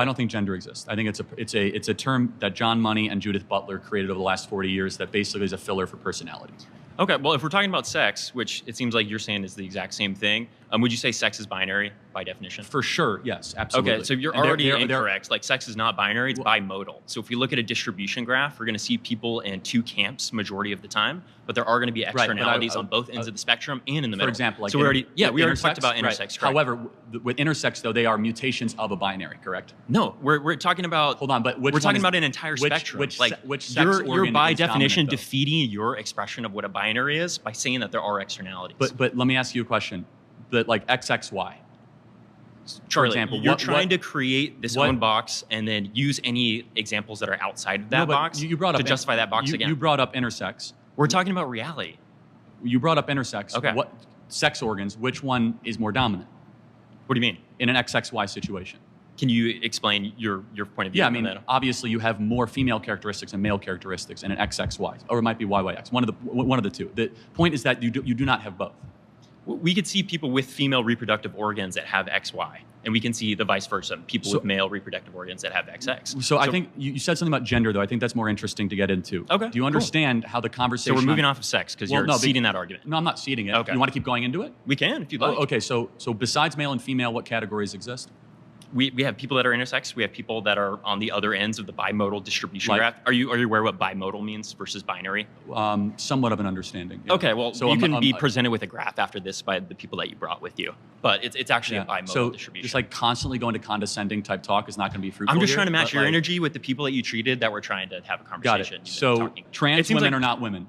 I don't think gender exists. I think it's a term that John Money and Judith Butler created over the last 40 years that basically is a filler for personality. Okay, well, if we're talking about sex, which it seems like you're saying is the exact same thing, would you say sex is binary by definition? For sure, yes, absolutely. Okay, so you're already incorrect. Like, sex is not binary, it's bimodal. So if we look at a distribution graph, we're going to see people in two camps majority of the time, but there are going to be externalities on both ends of the spectrum and in the middle. For example, like so we already talked about intersex. Right. However, with intersex, though, they are mutations of a binary, correct? No, we're talking about. Hold on, but we're talking about an entire spectrum. Which sex you're by is definition dominant, defeating your expression of what a binary is by saying that there are externalities. But let me ask you a question. That like XXY. For example, you're trying to create this own box and then use any examples that are outside of that box to justify that box again. You brought up intersex. We're talking about reality. You brought up intersex. Okay. What sex organs? Which one is more dominant? What do you mean? In an XXY situation. Can you explain your point of view? Yeah, I mean, obviously you have more female characteristics and male characteristics in an XXY, or it might be YYX. One of the two. The point is that you do not have both. We could see people with female reproductive organs that have XY, and we can see the vice versa, people with male reproductive organs that have XX. So I think you said something about gender, though. I think that's more interesting to get into. Okay. Do you understand how the conversation... So we're moving off of sex because you're ceding that argument. No, I'm not ceding it. Okay. You want to keep going into it? We can, if you'd like. Okay, so besides male and female, what categories exist? We have people that are intersex. We have people that are on the other ends of the bimodal distribution graph. Are you aware what bimodal means versus binary? Somewhat of an understanding. Yeah. Okay, well, so you can be presented with a graph after this by the people that you brought with you. But it's actually a bimodal distribution. Just like constantly going to condescending type talk is not going to be fruitful. I'm just trying to match your energy with the people that you treated that were trying to have a conversation. Got it. So trans women are not women.